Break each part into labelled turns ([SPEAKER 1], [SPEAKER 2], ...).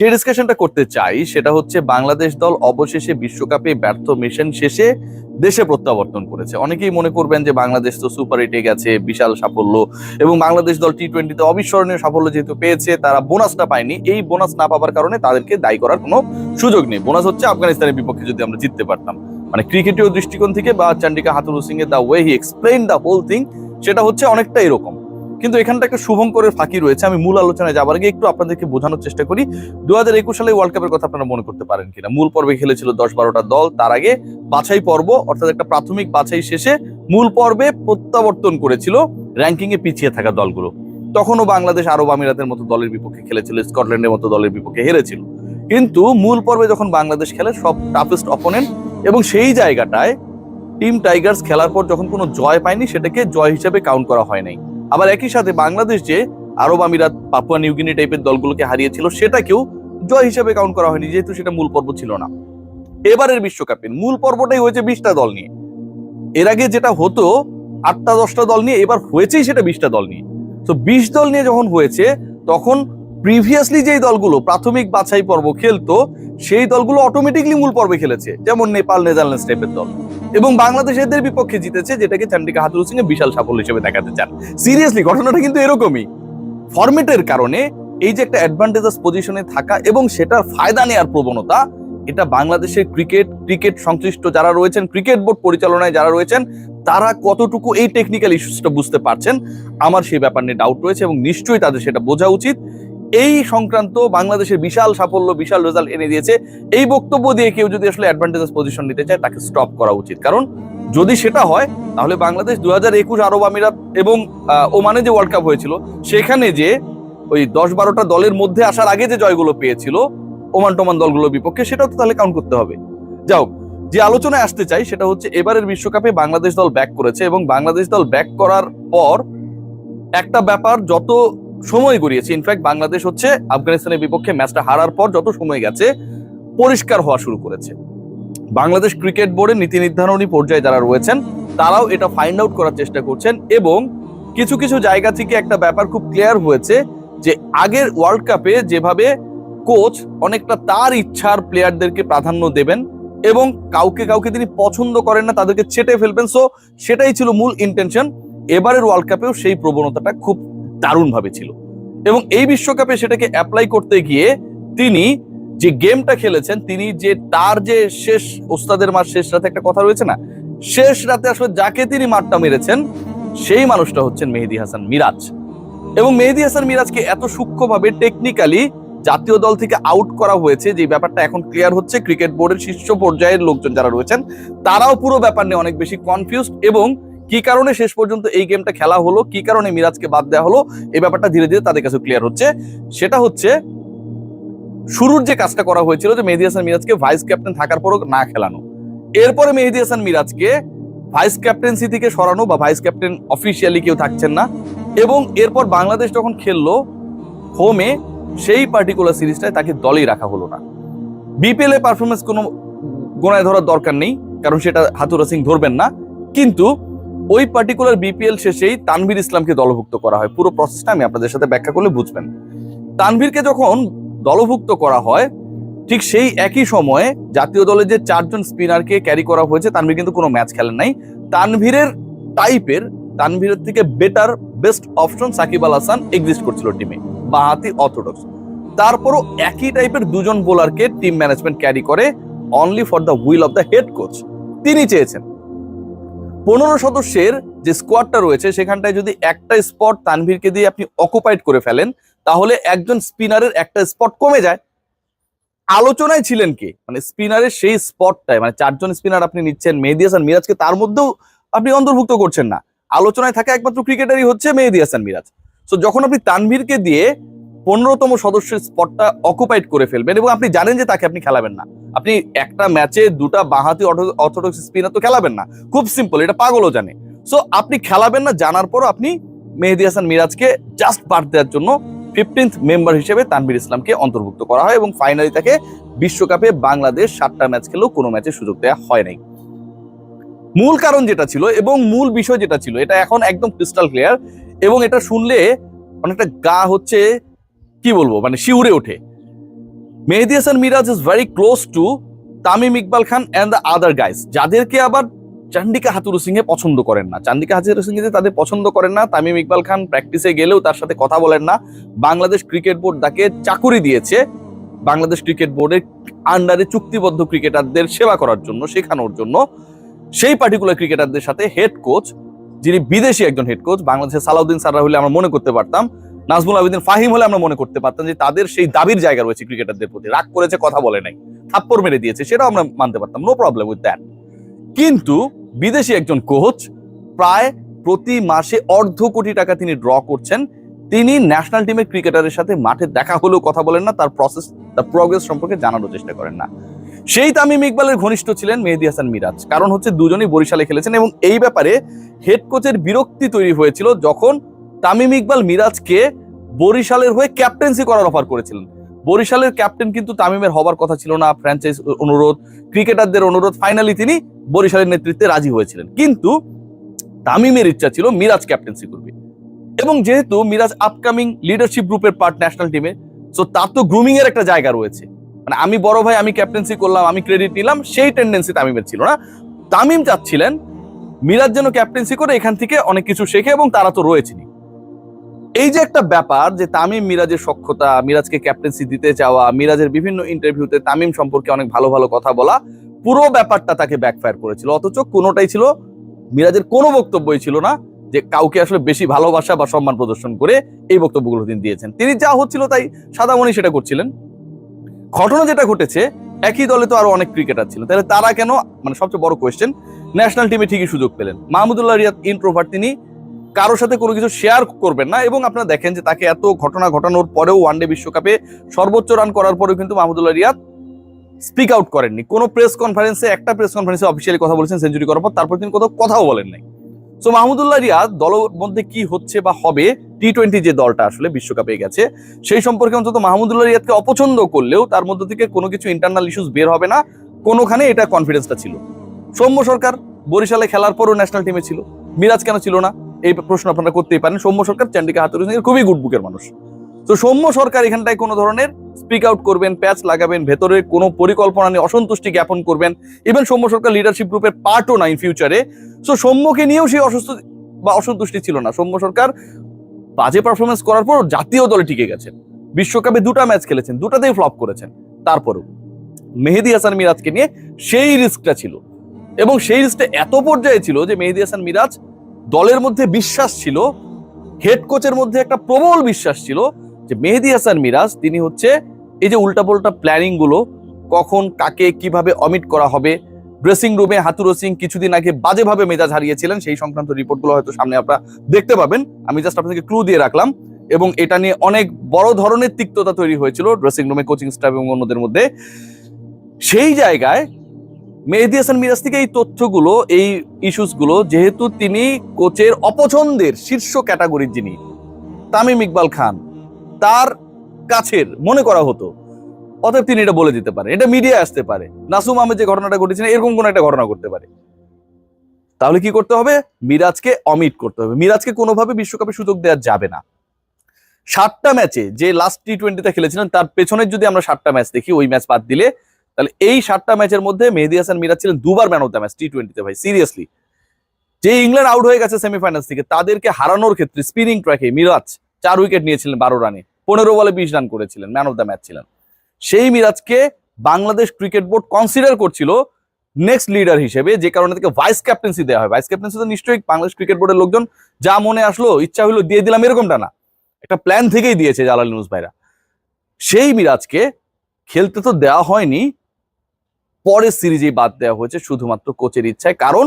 [SPEAKER 1] যে ডিসকাশনটা করতে চাই সেটা হচ্ছে বাংলাদেশ দল অবশেষে বিশ্বকাপে ব্যর্থ মিশন শেষে দেশে প্রত্যাবর্তন করেছে। অনেকেই মনে করবেন যে বাংলাদেশ তো সুপার এইটে গেছে, বিশাল সাফল্য, এবং বাংলাদেশ দল টি-20-তে অবিস্মরণীয় সাফল্য যেহেতু পেয়েছে, তারা বোনাসটা পায়নি। এই বোনাস না পাওয়ার কারণে তাদেরকে দায়ী করার কোনো সুযোগ নেই। বোনাস হচ্ছে আফগানিস্তানের বিপক্ষে যদি আমরা জিততে পারতাম, মানে ক্রিকেটীয় দৃষ্টিকোণ থেকে বা চন্ডিকা হাথুরু সিং এর the way he explain the whole thing, সেটা হচ্ছে অনেকটা এরকম। কিন্তু এখানটা একটা শুভঙ্করের ফাঁকি রয়েছে। আমি মূল আলোচনায় যাবার আগে একটু আপনাদেরকে বোঝানোর চেষ্টা করি 2021 সালে ওয়ার্ল্ড কাপের কথা আপনারা মনে করতে পারেন কিনা। মূল পর্বে খেলেছিল 10-12টা দল, তার আগে বাছাই পর্ব অর্থাৎ একটা প্রাথমিক বাছাই শেষে মূল পর্বে প্রত্যাবর্তন করেছিল র্যাঙ্কিং এ পিছিয়ে থাকা দলগুলো। তখনও বাংলাদেশ আরব আমিরাতের মতো দলের বিপক্ষে খেলেছিল, স্কটল্যান্ডের মতো দলের বিপক্ষে হেরেছিল। কিন্তু মূল পর্বে যখন বাংলাদেশ খেলে সব টাফেস্ট অপোনেন্ট, এবং সেই জায়গাটায় টিম টাইগার্স খেলার পর যখন কোনো জয় পায়নি সেটাকে জয় হিসেবে কাউন্ট করা হয় নাই। আবার একই সাথে বাংলাদেশ যে আরব আমিরাত, পাপুয়া নিউগিনি টাইপের দলগুলোকে হারিয়েছিল সেটাকেও জয় হিসেবে কাউন্ট করা হয়নি, যেহেতু সেটা মূল পর্ব ছিল না। এবারের বিশ্বকাপের মূল পর্বটাই হয়েছে 20টা দল নিয়ে। এর আগে যেটা হতো 8টা-10টা দল নিয়ে, এবার হয়েছেই সেটা 20টা দল নিয়ে। তো 20 দল নিয়ে যখন হয়েছে তখন প্রিভিয়াসলি যেই দলগুলো প্রাথমিক বাছাই পর্ব খেলতো সেই দলগুলো অটোমেটিকলি মূল পর্বে খেলেছে, যেমন নেপাল, নেদারল্যান্ডস টাইপের দল, এবং বাংলাদেশ এদের বিপক্ষে জিতেছে, যেটাকে চন্ডিকা হাথুরু সিং এর বিশাল সাফল্য হিসেবে দেখাতে চান। সিরিয়াসলি ঘটনাটা কিন্তু এরকমই। ফরম্যাটের কারণে এই যে একটা অ্যাডভান্টেজাস পজিশনে থাকা এবং সেটার ফায়দা নেওয়ার প্রবণতা, এটা বাংলাদেশের ক্রিকেট সংশ্লিষ্ট যারা রয়েছেন, ক্রিকেট বোর্ড পরিচালনায় যারা রয়েছেন, তারা কতটুকু এই টেকনিক্যাল ইস্যুসটা বুঝতে পারছেন আমার সেই ব্যাপার নিয়ে ডাউট রয়েছে, এবং নিশ্চয়ই তাদের সেটা বোঝা উচিত। এই সংক্রান্ত বাংলাদেশের বিশাল সাফল্য, বিশাল রেজাল্ট এনে দিয়েছে, এই বক্তব্য দিয়ে কেউ যদি আসলে অ্যাডভান্টেজাস পজিশন নিতে চায় তাকে স্টপ করা উচিত। কারণ যদি সেটা হয় তাহলে বাংলাদেশ 2021 আরব আমিরাত এবং ওমানে যে ওয়ার্ল্ড কাপ হয়েছিল সেখানে যে ওই 10-12টা দলের মধ্যে আসার আগে যে জয়গুলো পেয়েছিল ওমান টোমান দলগুলোর বিপক্ষে, সেটাও তো তাহলে কাউন্ট করতে হবে। যাও, যে আলোচনায় আসতে চাই সেটা হচ্ছে এবারের বিশ্বকাপে বাংলাদেশ দল ব্যাক করেছে, এবং বাংলাদেশ দল ব্যাক করার পর একটা ব্যাপার যত সময় গড়িয়েছে, ইনফ্যাক্ট বাংলাদেশ হচ্ছে আফগানিস্তানের বিপক্ষে ম্যাচটা হারার পর যত সময় গেছে পরিষ্কার হওয়া শুরু করেছে। বাংলাদেশ ক্রিকেট বোর্ডের নীতি নির্ধারণী পর্যায়ে যারা রয়েছেন তারাও এটা ফাইন্ড আউট করার চেষ্টা করছেন, এবং কিছু কিছু জায়গা থেকে একটা ব্যাপার খুব ক্লিয়ার হয়েছে যে আগের ওয়ার্ল্ড কাপে যেভাবে কোচ অনেকটা তার ইচ্ছার প্লেয়ারদেরকে প্রাধান্য দেবেন এবং কাউকে কাউকে তিনি পছন্দ করেন না, তাদেরকে ছেটে ফেলবেন, সো সেটাই ছিল মূল ইন্টেনশন। এবারের ওয়ার্ল্ড কাপেও সেই প্রবণতাটা খুব দারুণভাবে ছিল, এবং এই বিশ্বকাপে সেটাকে অ্যাপ্লাই করতে গিয়ে তিনি যে গেমটা খেলেছেন, তিনি যে তার যে শেষ ওস্তাদের মার শেষ রাতে একটা কথা রয়েছে না, শেষ রাতে আসলে যাকে তিনি মারটা মেরেছেন সেই মানুষটা হচ্ছেন মেহেদী হাসান মিরাজ। এবং মেহেদী হাসান মিরাজকে এত সূক্ষ্মভাবে টেকনিক্যালি জাতীয় দল থেকে আউট করা হয়েছে, যে ব্যাপারটা এখন ক্লিয়ার হচ্ছে। ক্রিকেট বোর্ডের শীর্ষ পর্যায়ের লোকজন যারা রয়েছেন তারাও পুরো ব্যাপার নিয়ে অনেক বেশি কনফিউজড, এবং কি কারণে শেষ পর্যন্ত এই গেমটা খেলা হলো, কি কারণে মিরাজকে বাদ দেওয়া হলো, এই ব্যাপারটা ধীরে ধীরে তাদের কাছে ক্লিয়ার হচ্ছে। সেটা হচ্ছে শুরুর যে কাজটা করা হয়েছিল যে মেহেদী হাসান মিরাজকে ভাইস ক্যাপ্টেন থাকার পরও না খেলানো, এরপরে মেহেদী হাসান মিরাজকে ভাইস ক্যাপ্টেন্সি থেকে সরানো, বা ভাইস ক্যাপ্টেন অফিসিয়ালি কেউ থাকছেন না, এবং এরপর বাংলাদেশ যখন খেললো হোমে সেই পার্টিকুলার সিরিজটায় তাকে দলেই রাখা হলো না। বিপিএল এ পারফরমেন্স কোনো গোনায় ধরার দরকার নেই, কারণ সেটা হাথুরু সিং ধরবেন না, কিন্তু ওই পার্টিকুলার বিপিএল শেষেই তানভীর ইসলামকে দলভুক্ত করা হয়। পুরো প্রসেসটা আমি আপনাদের সাথে ব্যাখ্যা করলে বুঝবেন। তানভীরকে যখন দলভুক্ত করা হয় ঠিক সেই একই সময়ে জাতীয় দলের যে 4জন স্পিনারকে ক্যারি করা হয়েছে, তানভীর কিন্তু কোনো ম্যাচ খেলেন নাই। তানভীরের থেকে better best option Shakib Al Hasan exist করছিল টিমে, বাঁহাতি অর্থোডক্স। তারপরও একই টাইপের দুজন বোলারকে টিম ম্যানেজমেন্ট ক্যারি করে only for the will of the head coach. তিনি চেয়েছেন 15 সদস্যের যে স্কোয়াডটা রয়েছে সেখানটায় যদি একটা স্পট তানভীরকে দিয়ে আপনি অকুপাইড করে ফেলেন তাহলে একজন স্পিনারের একটা স্পট কমে যায়। আলোচনায় ছিলেন কে, মানে স্পিনারের সেই স্পটটায়, মানে 4জন স্পিনার আপনি নিচ্ছেন, মেহেদী হাসান মিরাজকে তার মধ্যেও আপনি অন্তর্ভুক্ত করছেন না। আলোচনায় থাকা একমাত্র ক্রিকেটারই হচ্ছে মেহেদী হাসান মিরাজ। সো যখন আপনি তানভীরকে দিয়ে 15তম সদস্যের স্পটটা অকুপাইড করে ফেলবেন, এবং আপনি জানেন যে তাকে আপনি খেলাবেন না, আপনি একটা ম্যাচে 2টা বাঁহাতি অর্থোডক্স স্পিনার তো খেলাবেন না, খুব সিম্পল, এটা পাগলও জানে। সো আপনি খেলাবেন না জানার পর আপনি মেহেদী হাসান মিরাজকে জাস্ট বাদ দেওয়ার জন্য 15th মেম্বার হিসেবে তানভীর ইসলামকে অন্তর্ভুক্ত করা হয়, এবং ফাইনালি তাকে বিশ্বকাপে বাংলাদেশ 7টা ম্যাচ খেলেও কোনো ম্যাচে সুযোগ দেওয়া হয় নাই। মূল কারণ যেটা ছিল এবং মূল বিষয় যেটা ছিল এটা এখন একদম ক্রিস্টাল ক্লিয়ার, এবং এটা শুনলে অনেকটা গা হচ্ছে কি বলবো, মানে শিউরে ওঠে। Mehedi Hasan Miraz is very close to Tamim Iqbal Khan and the other guys, যাদেরকে আবার চান্ডিকা হাথুরু সিং এ পছন্দ করেন না। চান্ডিকা হাথুরু সিং তাদের পছন্দ করেন না। তামিম ইকবাল খান প্র্যাকটিসে গেলেও তার সাথে কথা বলেন না। বাংলাদেশ ক্রিকেট বোর্ড তাকে চাকুরি দিয়েছে বাংলাদেশ ক্রিকেট বোর্ডের আন্ডারে চুক্তিবদ্ধ ক্রিকেটারদের সেবা করার জন্য, শেখানোর জন্য। সেই পার্টিকুলার ক্রিকেটারদের সাথে হেড কোচ, যিনি বিদেশি একজন হেড কোচ, বাংলাদেশের সালাউদ্দিন সাররা হলে আমরা মনে করতে পারতাম, নাজমুল আবেদিন ফাহিম হলে আমরা মনে করতে পারতাম যে তাদের সেই দাবির জায়গা রয়েছে ক্রিকেটারদের প্রতি। রাগ করেছে, কথা বলে নাই, থাপ্পড় মেরে দিয়েছে, সেটাও আমরা মানতে পারতাম, নো প্রবলেম উইথ দ্যাট। কিন্তু বিদেশি একজন কোচ প্রায় প্রতি মাসে $1.5 কোটি তিনি ড্র করছেন, তিনি ন্যাশনাল টিমের ক্রিকেটারের সাথে মাঠে দেখা হলেও কথা বলেন না, তার প্রগ্রেস সম্পর্কে জানানোর চেষ্টা করেন না। সেই তামিম ইকবালের ঘনিষ্ঠ ছিলেন মেহেদী হাসান মিরাজ, কারণ হচ্ছে দুজনেই বরিশালে খেলেছেন এবং এই ব্যাপারে হেড কোচের বিরক্তি তৈরি হয়েছিল যখন তামিম ইকবাল মিরাজকে বরিশালের হয়ে ক্যাপ্টেন্সি করার অফার করেছিলেন। বরিশালের ক্যাপ্টেন কিন্তু তামিমের হবার কথা ছিল না, ফ্র্যাঞ্চাইজ অনুরোধ, ক্রিকেটারদের অনুরোধ, ফাইনালি তিনি বরিশালের নেতৃত্বে রাজি হয়েছিলেন। কিন্তু তামিমের ইচ্ছা ছিল মিরাজ ক্যাপ্টেন্সি করবে, এবং যেহেতু মিরাজ আপকামিং লিডারশিপ গ্রুপের পার্ট ন্যাশনাল টিমে, সো তার তো গ্রুমিং এর একটা জায়গা রয়েছে। মানে আমি বড় ভাই, আমি ক্যাপ্টেন্সি করলাম, আমি ক্রেডিট নিলাম, সেই টেন্ডেন্সি তামিমের ছিল না। তামিম চাচ্ছিলেন মিরাজ যেন ক্যাপ্টেন্সি করে এখান থেকে অনেক কিছু শেখে, এবং তারা তো রয়েছেনি। এই যে একটা ব্যাপার যে তামিম মিরাজের সখ্যতা, মিরাজকে ক্যাপ্টেন্সি দিতে চাওয়া, মিরাজের বিভিন্ন ইন্টারভিউতে তামিম সম্পর্কে অনেক ভালো ভালো কথা বলা, পুরো ব্যাপারটা তাকে ব্যাকফায়ার করেছিল। অথচ কোনোটাই ছিল, মিরাজের কোনো বক্তব্যই ছিল না যে কাউকে আসলে বেশি ভালোবাসা বা সম্মান প্রদর্শন করে এই বক্তব্যগুলো তিনি দিয়েছেন। তিনি যা হচ্ছিল তাই সাদামণি সেটা করছিলেন। ঘটনা যেটা ঘটেছে, একই দলে তো আরো অনেক ক্রিকেটার ছিল, তাহলে তারা কেন, মানে সবচেয়ে বড় কোয়েশ্চেন, ন্যাশনাল টিমে ঠিকই সুযোগ পেলেন। মাহমুদুল্লাহ রিয়াদ ইন্ট্রোভার্ট, তিনি কারোর সাথে কোনো কিছু শেয়ার করবেন না, এবং আপনারা দেখেন যে তাকে এত ঘটনা ঘটানোর পরেও, ওয়ানডে বিশ্বকাপে সর্বোচ্চ রান করার পরেও কিন্তু মাহমুদুল্লাহ রিয়াদ স্পিক আউট করেননি। কোনো প্রেস কনফারেন্সে, একটা প্রেস কনফারেন্সে অফিসিয়ালি কথা বলেছেন সেঞ্চুরি করার পর, তারপর তিনি কথাও বলেন নাই। সো মাহমুদুল্লাহ রিয়াদ দলের মধ্যে কি হচ্ছে বা হবে, টি-20 যে দলটা আসলে বিশ্বকাপে গেছে সেই সম্পর্কে অন্তত মাহমুদুল্লাহ রিয়াদকে অপছন্দ করলেও তার মধ্যে থেকে কোনো কিছু ইন্টারনাল ইস্যুস বের হবে না, কোনোখানে এটা কনফিডেন্সটা ছিল। সৌম্য সরকার বরিশালে খেলার পরও ন্যাশনাল টিমে ছিল, মিরাজ কেন ছিল না, এই প্রশ্ন আপনারা করতেই পারেন। সৌম্য সরকার চান্ডিকা হাথুরু সিং এর খুবই গুড বুকের মানুষ। তো সৌম্য সরকার এখানটায় কোনো ধরনের স্পিক আউট করবেন, প্যাচ লাগাবেন, ভেতরে কোনো পরিকল্পনা নিয়ে অসন্তুষ্টি জ্ঞাপন করবেন, ইভেন সৌম্য সরকার লিডারশিপ গ্রুপের পার্টও না ইন ফিউচারে। সো সৌম্যকে নিয়েও সেই অসন্তুষ্টি ছিল না। সৌম্য সরকার বাজে পারফরমেন্স করার পর জাতীয় দলে টিকে গেছেন, বিশ্বকাপে 2টা ম্যাচ খেলেছেন, 2টাতেই ফ্লপ করেছেন। তারপরেও মেহেদী হাসান মিরাজকে নিয়ে সেই রিস্কটা ছিল, এবং সেই রিস্কটা এত পর্যায়ে ছিল যে মেহেদী হাসান মিরাজ দলের মধ্যে বিশ্বাস ছিল, হেড কোচের মধ্যে একটা প্রবল বিশ্বাস ছিল যে মেহেদী হাসান মিরাজ তিনি হচ্ছে এই যে উল্টাপাল্টা প্ল্যানিং গুলো, কখন কাকে কিভাবে অমিট করা হবে, ড্রেসিং রুমে হাথুরু সিং কিছুদিন আগে বাজেভাবে মেজাজ হারিয়েছিলেন, সেই সংক্রান্ত রিপোর্টগুলো হয়তো সামনে আপনারা দেখতে পাবেন। আমি জাস্ট আপনাদেরকে ক্লু দিয়ে রাখলাম, এবং এটা নিয়ে অনেক বড় ধরনের তিক্ততা তৈরি হয়েছিল ড্রেসিং রুমে, কোচিং স্টাফ এবং অন্যদের মধ্যে। সেই জায়গায় মেহেদী হাসান মিরাজ থেকে এই তথ্যগুলো, এই ইস্যুসগুলো, যেহেতু তিনি কোচের অপছন্দের শীর্ষ ক্যাটাগরির যিনি তামিম ইকবাল খান, তার কাছের মনে করা হতো, অতএব তিনি এটা বলে দিতে পারেন, এটা মিডিয়া আসতে পারে, নাসুম আহমেদ যে ঘটনাটা ঘটেছে এরকম কোন একটা ঘটনা করতে পারে। তাহলে কি করতে হবে? মিরাজকে অমিট করতে হবে, মিরাজকে কোনোভাবে বিশ্বকাপে সুযোগ দেওয়া যাবে না। 7টা ম্যাচে যে লাস্ট টি-20তে খেলেছিলেন তার পেছনের যদি আমরা 7টা ম্যাচ দেখি, ওই ম্যাচ বাদ দিলে, তাহলে এই 7টা ম্যাচের মধ্যে মেহেদী হাসান মিরাজ ছিলেন 2বার ম্যান অফ দ্য ম্যাচ টি-20তে। ভাই সিরিয়াসলি, যে ইংল্যান্ড আউট হয়ে গেছে সেমিফাইনালস থেকে, তাদেরকে হারানোর ক্ষেত্রে স্পিনিং ট্র্যাকে মিরাজ 4 উইকেট নিয়েছিলেন 12 রানে, 15 বলে 20 রান করেছিলেন, ম্যান অফ দ্য ম্যাচ ছিলেন। সেই মিরাজকে বাংলাদেশ ক্রিকেট বোর্ড কনসিডার করছিল নেক্সট লিডার হিসেবে, যে কারণে তাকে ভাইস ক্যাপ্টেন্সি দেওয়া হয়। ভাইস ক্যাপ্টেন্সি তো নিশ্চয়ই বাংলাদেশ ক্রিকেট বোর্ডের লোকজন যা মনে আসলো, ইচ্ছা হইলো দিয়ে দিলাম, এরকমটা না, একটা প্ল্যান থেকেই দিয়েছে জালাল নিউজ ভাইরা। সেই মিরাজকে খেলতে তো দেওয়া হয়নি, পরের সিরিজেই বাদ দেওয়া হয়েছে শুধুমাত্র কোচের ইচ্ছায়, কারণ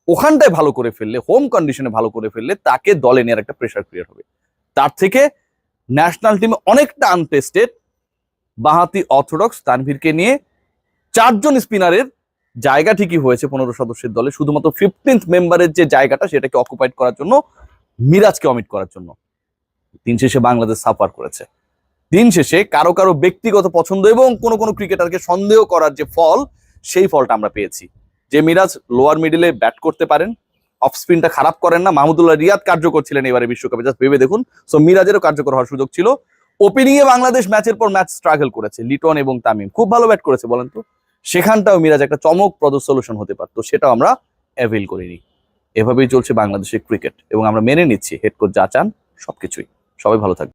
[SPEAKER 1] ওখানটায় ভালো করে ফেললে, হোম কন্ডিশনে ভালো করে ফেললে তাকে দলে নেওয়ার একটা প্রেশার ক্রিয়েট হবে। তার থেকে ন্যাশনাল টিমে অনেকটা আনটেস্টেড বাঁহাতি অর্থোডক্স তানভীরকে নিয়ে 4 জন স্পিনারের জায়গা ঠিকই হয়েছে 15 সদস্যের দলে, শুধুমাত্র 15th মেম্বারের যে জায়গাটা সেটাকে অকুপাইড করার জন্য, মিরাজকে অমিট করার জন্য। দিন শেষে বাংলাদেশ সাফার করেছে। দিন শেষে কারো কারো ব্যক্তিগত পছন্দ এবং কোন কোন ক্রিকেটারকে সন্দেহ করার যে ফল, সেই ফলটা আমরা পেয়েছি। যে মিরাজ লোয়ার মিডিলে ব্যাট করতে পারেন, অফ স্পিনটা খারাপ করেন না, মাহমুদুল্লাহ রিয়াদ কার্যকর ছিলেন এবারে বিশ্বকাপে, জাস্ট ভেবে দেখুন। সো মিরাজেরও কার্যকর হওয়ার সুযোগ ছিল। ওপেনিং এ বাংলাদেশ ম্যাচের পর ম্যাচ স্ট্রাগল করেছে, লিটন এবং তামিম খুব ভালো ব্যাট করেছে বলেন তো, সেখানটাও মিরাজ একটা চমকপ্রদ সলিউশন হতে পারতো, সেটাও আমরা অ্যাভেল করিনি। এভাবেই চলছে বাংলাদেশের ক্রিকেট এবং আমরা মেনে নিচ্ছি হেড কোচ যা চান সবকিছুই। সবাই ভালো থাকবে।